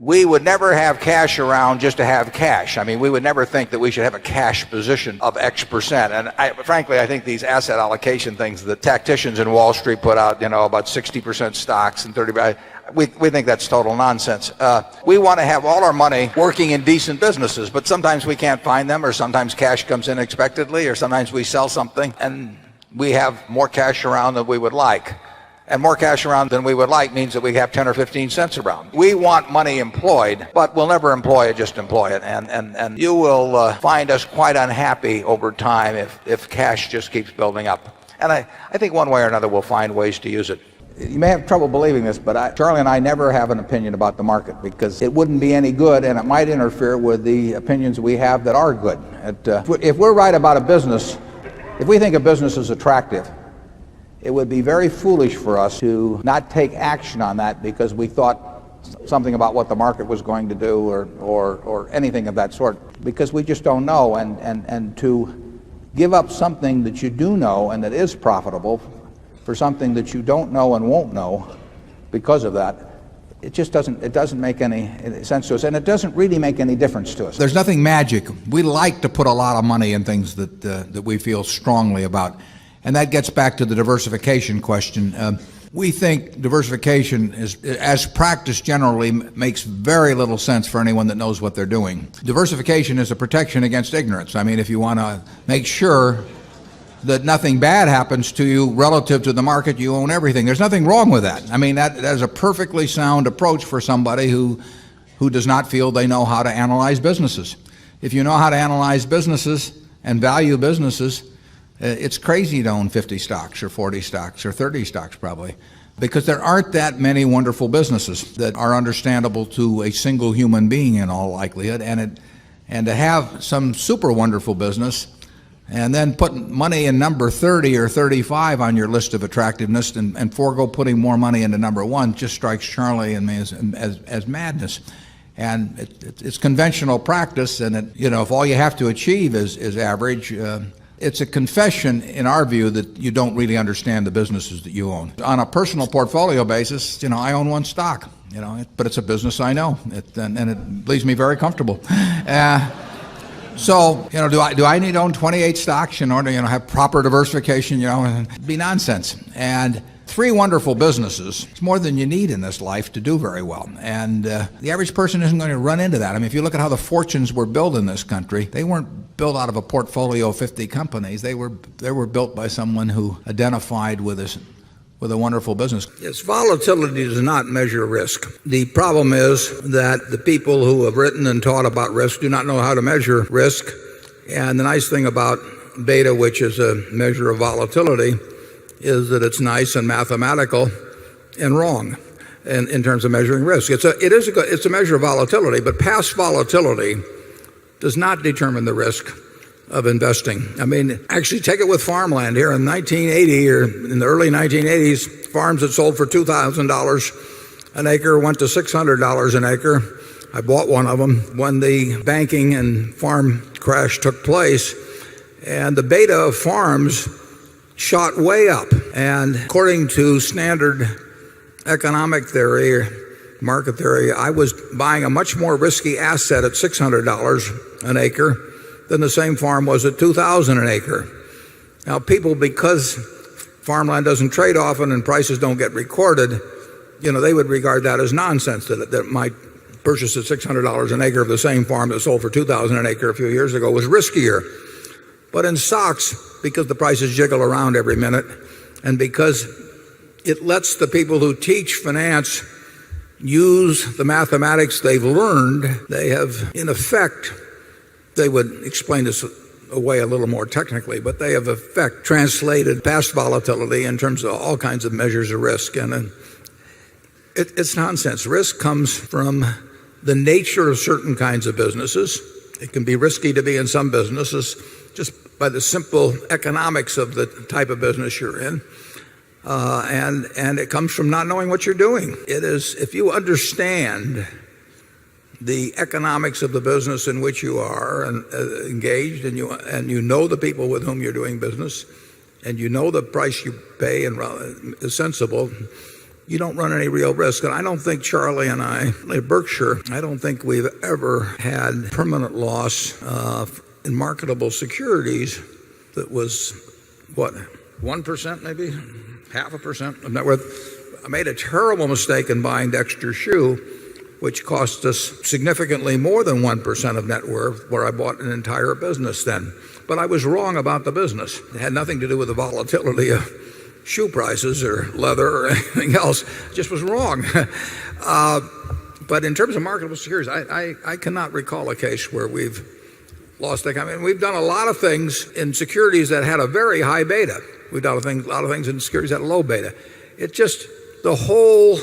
we would never have cash around just to have cash. I mean, we would never think that we should have a cash position of X%. And frankly, I think these asset allocation things that tacticians in Wall Street put out, about 60% stocks and 30%, we think that's total nonsense. We want to have all our money working in decent businesses, but sometimes we can't find them, or sometimes cash comes in unexpectedly, or sometimes we sell something and we have more cash around than we would like. And more cash around than we would like means that we have 10 or 15 cents around. We want money employed, but we'll never employ it, just employ it. And you will find us quite unhappy over time if cash just keeps building up. And I think one way or another we'll find ways to use it. You may have trouble believing this, but Charlie and I never have an opinion about the market because it wouldn't be any good and it might interfere with the opinions we have that are good. If we're right about a business, if we think a business is attractive, it would be very foolish for us to not take action on that because we thought something about what the market was going to do or anything of that sort, because we just don't know. And to give up something that you do know and that is profitable for something that you don't know and won't know because of that, it doesn't make any sense to us, and it doesn't really make any difference to us. There's nothing magic. We like to put a lot of money in things that we feel strongly about. And that gets back to the diversification question. We think diversification is, as practiced generally, makes very little sense for anyone that knows what they're doing. Diversification is a protection against ignorance. I mean, if you want to make sure that nothing bad happens to you relative to the market, you own everything. There's nothing wrong with that. I mean, that is a perfectly sound approach for somebody who does not feel they know how to analyze businesses. If you know how to analyze businesses and value businesses, it's crazy to own 50 stocks or 40 stocks or 30 stocks probably, because there aren't that many wonderful businesses that are understandable to a single human being in all likelihood. And to have some super wonderful business and then put money in number 30 or 35 on your list of attractiveness and forego putting more money into number 1 just strikes Charlie and me as madness. And it's conventional practice, and if all you have to achieve is average, it's a confession, in our view, that you don't really understand the businesses that you own. On a personal portfolio basis, I own 1 stock, but it's a business I know, and it leaves me very comfortable. So, do I need to own 28 stocks in order to, have proper diversification? It'd be nonsense. And 3 wonderful businesses, it's more than you need in this life to do very well. And the average person isn't going to run into that. I mean, if you look at how the fortunes were built in this country, they weren't built out of a portfolio of 50 companies. They were built by someone who identified with a wonderful business. Yes, volatility does not measure risk. The problem is that the people who have written and taught about risk do not know how to measure risk. And the nice thing about beta, which is a measure of volatility, is that it's nice and mathematical and wrong in terms of measuring risk. It's a measure of volatility, but past volatility does not determine the risk of investing. I mean, actually take it with farmland here in 1980 or in the early 1980s, farms that sold for $2,000 an acre went to $600 an acre. I bought one of them when the banking and farm crash took place, and the beta of farms shot way up. And according to standard economic theory or market theory, I was buying a much more risky asset at $600 an acre than the same farm was at $2,000 an acre. Now people, because farmland doesn't trade often and prices don't get recorded, they would regard that as nonsense, that my purchase at $600 an acre of the same farm that sold for $2,000 an acre a few years ago was riskier. But in stocks, because the prices jiggle around every minute, and because it lets the people who teach finance use the mathematics they've learned, they have, in effect, they would explain this away a little more technically, but they have, in effect, translated past volatility in terms of all kinds of measures of risk. And it's nonsense. Risk comes from the nature of certain kinds of businesses. It can be risky to be in some businesses just by the simple economics of the type of business you're in. And it comes from not knowing what you're doing. It is, if you understand the economics of the business in which you are engaged, and you know the people with whom you're doing business, and you know the price you pay and is sensible, you don't run any real risk. And I don't think Charlie and I, at Berkshire, I don't think we've ever had permanent loss in marketable securities that was, what, 1% maybe? 0.5% of net worth. I made a terrible mistake in buying Dexter Shoe, which cost us significantly more than 1% of net worth, where I bought an entire business then. But I was wrong about the business. It had nothing to do with the volatility of shoe prices or leather or anything else. It just was wrong. But in terms of marketable securities, I cannot recall a case where we've lost that. I mean, we've done a lot of things in securities that had a very high beta. We've done a lot of things in securities that had a low beta. It just, the whole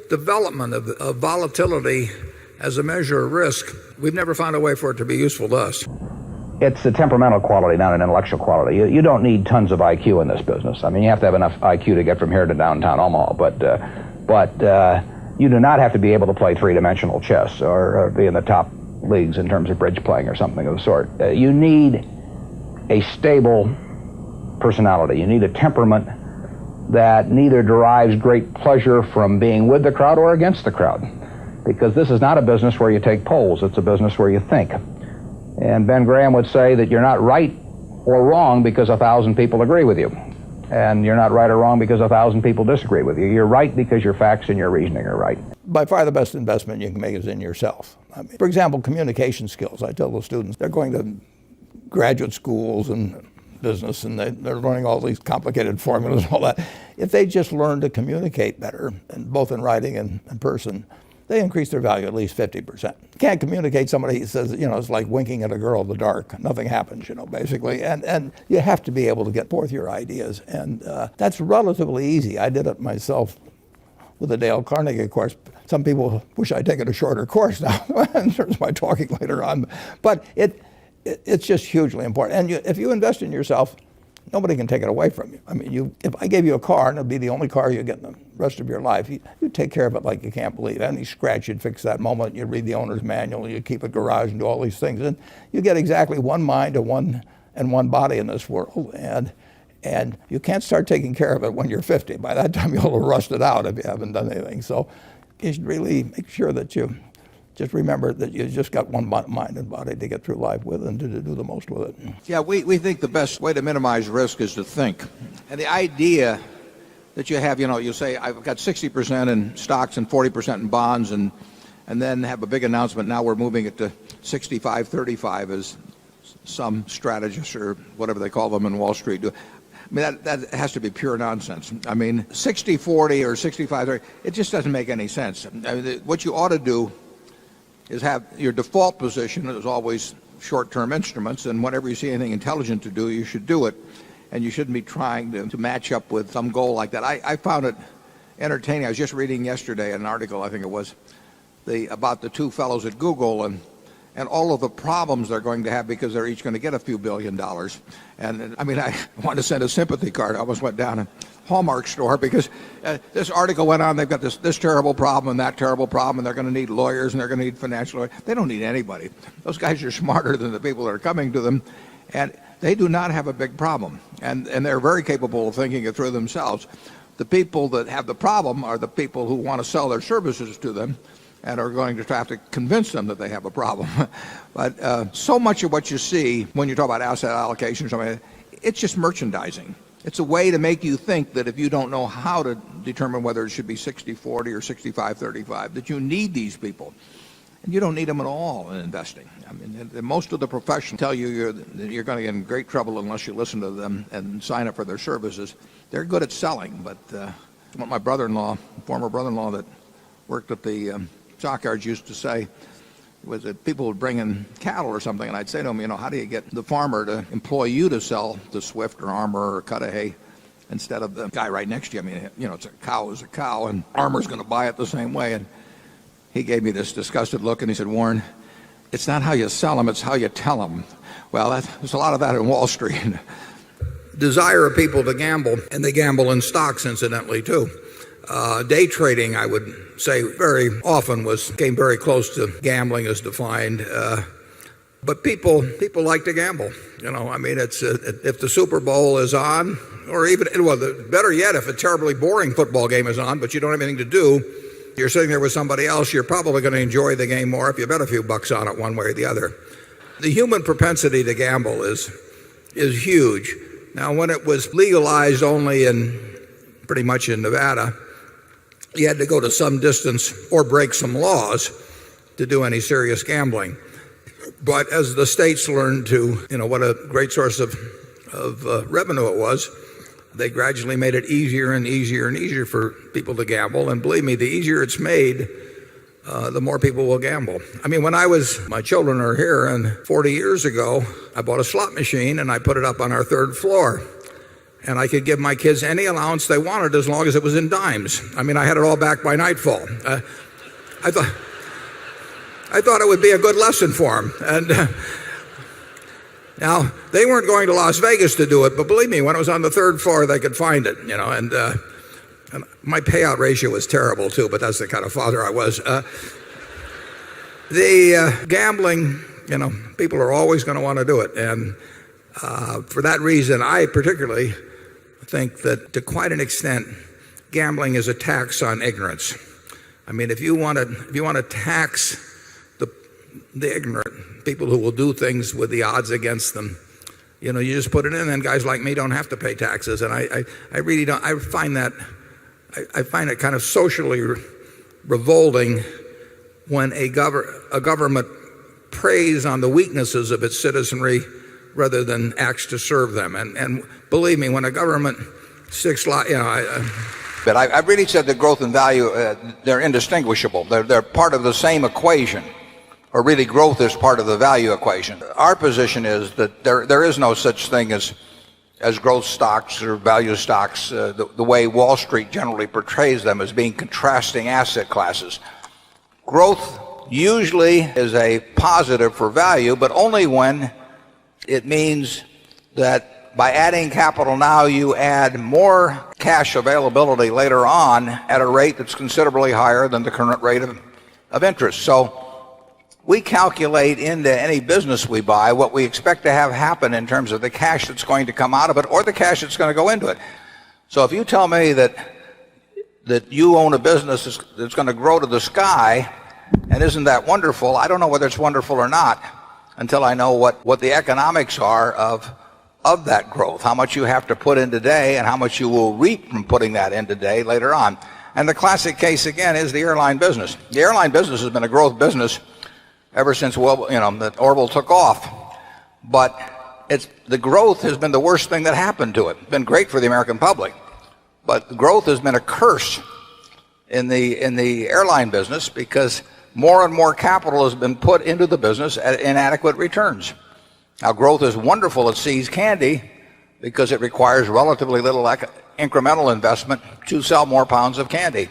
development of volatility as a measure of risk, we've never found a way for it to be useful to us. It's a temperamental quality, not an intellectual quality. You don't need tons of IQ in this business. I mean, you have to have enough IQ to get from here to downtown Omaha, but you do not have to be able to play three-dimensional chess or be in the top leagues in terms of bridge playing or something of the sort. You need a stable personality. You need a temperament that neither derives great pleasure from being with the crowd or against the crowd, because this is not a business where you take polls. It's a business where you think. And Ben Graham would say that you're not right or wrong because 1,000 people agree with you. And you're not right or wrong because 1,000 people disagree with you. You're right because your facts and your reasoning are right. By far the best investment you can make is in yourself. I mean, for example, communication skills. I tell the students, they're going to graduate schools and business, and they're learning all these complicated formulas and all that. If they just learn to communicate better, and both in writing and in person, they increase their value at least 50%. You can't communicate, somebody says, it's like winking at a girl in the dark. Nothing happens, basically. And you have to be able to get forth your ideas. And that's relatively easy. I did it myself with the Dale Carnegie course. Some people wish I'd taken a shorter course now in terms of my talking later on. But it's just hugely important. And if you invest in yourself, nobody can take it away from you. I mean, if I gave you a car and it'd be the only car you get in the rest of your life, you'd take care of it like you can't believe. Any scratch, you'd fix that moment. You'd read the owner's manual. You'd keep a garage and do all these things. And you get exactly one mind and one body in this world. And you can't start taking care of it when you're 50. By that time, you'll have rusted out if you haven't done anything. So you should really make sure that you just remember that you just got one mind and body to get through life with and to do the most with it. Yeah, we think the best way to minimize risk is to think. And the idea that you have, you say, I've got 60% in stocks and 40% in bonds, and then have a big announcement, now we're moving it to 65-35 as some strategists or whatever they call them in Wall Street do. I mean, that has to be pure nonsense. I mean, 60-40 or 65-30, it just doesn't make any sense. I mean, what you ought to do is have your default position is always short-term instruments, and whenever you see anything intelligent to do, you should do it, and you shouldn't be trying to match up with some goal like that. I found it entertaining. I was just reading yesterday an article, I think it was, about the two fellows at Google and all of the problems they're going to have because they're each going to get a few $1 billion. And I mean, I want to send a sympathy card. I almost went down a Hallmark store because this article went on. They've got this terrible problem and that terrible problem, and they're going to need lawyers and they're going to need financial lawyers. They don't need anybody. Those guys are smarter than the people that are coming to them, and they do not have a big problem. And they're very capable of thinking it through themselves. The people that have the problem are the people who want to sell their services to them and are going to have to convince them that they have a problem. But so much of what you see when you talk about asset allocation or something, it's just merchandising. It's a way to make you think that if you don't know how to determine whether it should be 60-40 or 65-35, that you need these people. And you don't need them at all in investing. I mean, most of the professionals tell you you're going to get in great trouble unless you listen to them and sign up for their services. They're good at selling, but what my former brother-in-law that worked at the stockyards used to say was that people would bring in cattle or something, and I'd say to them, how do you get the farmer to employ you to sell the Swift or Armour or Cudahy instead of the guy right next to you? I mean, it's a cow is a cow, and Armour's going to buy it the same way. And he gave me this disgusted look, and he said, Warren, it's not how you sell them, it's how you tell them. Well, there's a lot of that in Wall Street. Desire of people to gamble, and they gamble in stocks, incidentally, too. Day trading, I would say, very often came very close to gambling as defined. But people like to gamble. I mean, it's if the Super Bowl is on, or even, well, better yet, if a terribly boring football game is on, but you don't have anything to do, you're sitting there with somebody else, you're probably going to enjoy the game more if you bet a few bucks on it one way or the other. The human propensity to gamble is huge. Now, when it was legalized only pretty much in Nevada, you had to go to some distance or break some laws to do any serious gambling. But as the states learned to, what a great source of revenue it was, they gradually made it easier and easier and easier for people to gamble. And believe me, the easier it's made, the more people will gamble. I mean, my children are here, and 40 years ago, I bought a slot machine and I put it up on our third floor. And I could give my kids any allowance they wanted as long as it was in dimes. I mean, I had it all back by nightfall. I thought it would be a good lesson for them. And now, they weren't going to Las Vegas to do it, but believe me, when it was on the third floor, they could find it, and my payout ratio was terrible too, but that's the kind of father I was. The gambling, people are always going to want to do it. And for that reason, I particularly think that to quite an extent, gambling is a tax on ignorance. I mean, if you want to tax the ignorant, people who will do things with the odds against them, you just put it in, and guys like me don't have to pay taxes. And I really don't. I find it kind of socially revolting when a government preys on the weaknesses of its citizenry rather than acts to serve them. And believe me, when a government sticks, But I've really said that growth and value, they're indistinguishable. They're part of the same equation. Or really, growth is part of the value equation. Our position is that there is no such thing as growth stocks or value stocks, the way Wall Street generally portrays them as being contrasting asset classes. Growth usually is a positive for value, but only when it means that by adding capital now, you add more cash availability later on at a rate that's considerably higher than the current rate of interest. So we calculate into any business we buy what we expect to have happen in terms of the cash that's going to come out of it or the cash that's going to go into it. So if you tell me that you own a business that's going to grow to the sky, and isn't that wonderful, I don't know whether it's wonderful or not until I know what the economics are of that growth, how much you have to put in today and how much you will reap from putting that in today later on. And the classic case again is the airline business. The airline business has been a growth business ever since that Orville took off, but the growth has been the worst thing that happened to it. It's been great for the American public, but the growth has been a curse in the airline business because more and more capital has been put into the business at inadequate returns. Now, growth is wonderful at See's Candy because it requires relatively little incremental investment to sell more pounds of candy.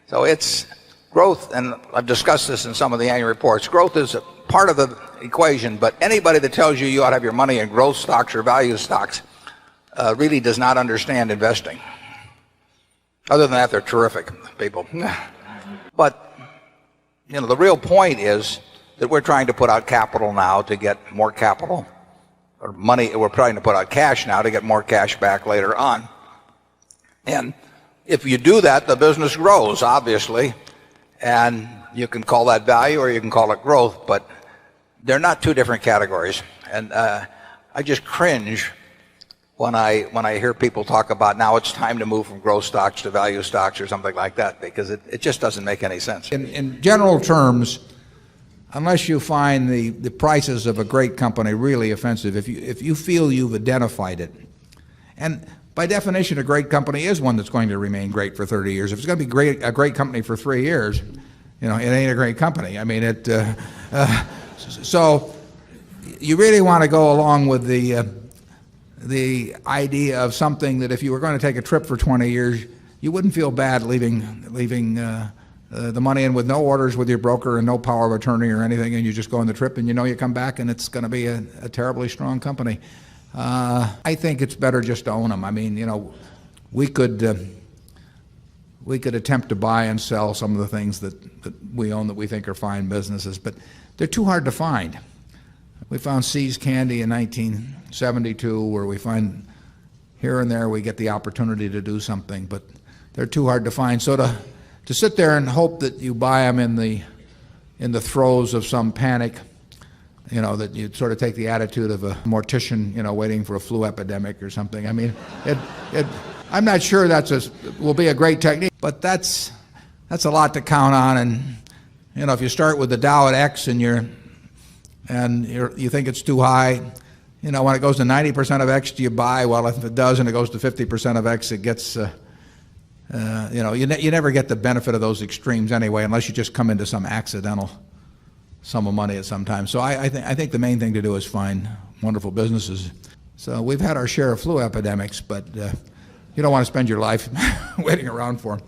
So it's growth, and I've discussed this in some of the annual reports, growth is a part of the equation, but anybody that tells you ought to have your money in growth stocks or value stocks really does not understand investing. Other than that, they're terrific people. But, the real point is that we're trying to put out capital now to get more capital, or money, we're trying to put out cash now to get more cash back later on. And if you do that, the business grows, obviously. And you can call that value or you can call it growth, but they're not two different categories. And I just cringe when I hear people talk about now it's time to move from growth stocks to value stocks or something like that, because it just doesn't make any sense. In general terms, unless you find the prices of a great company really offensive, if you feel you've identified it, and by definition, a great company is one that's going to remain great for 30 years. If it's going to be a great company for 3 years, it ain't a great company. I mean, so you really want to go along with the idea of something that if you were going to take a trip for 20 years, you wouldn't feel bad leaving the money in with no orders with your broker and no power of attorney or anything, and you just go on the trip and you come back and it's going to be a terribly strong company. I think it's better just to own them. I mean, we could attempt to buy and sell some of the things that we own that we think are fine businesses, but they're too hard to find. We found See's Candy in 1972, where we find here and there we get the opportunity to do something, but they're too hard to find. So to sit there and hope that you buy them in the throes of some panic, that you sort of take the attitude of a mortician, waiting for a flu epidemic or something. I mean, I'm not sure will be a great technique, but that's a lot to count on. And if you start with the Dow at X and you think it's too high, when it goes to 90% of X, do you buy? Well, if it does and it goes to 50% of X, it gets, you never get the benefit of those extremes anyway, unless you just come into some accidental sum of money at some time. So I think the main thing to do is find wonderful businesses. So we've had our share of flu epidemics, but you don't want to spend your life waiting around for them.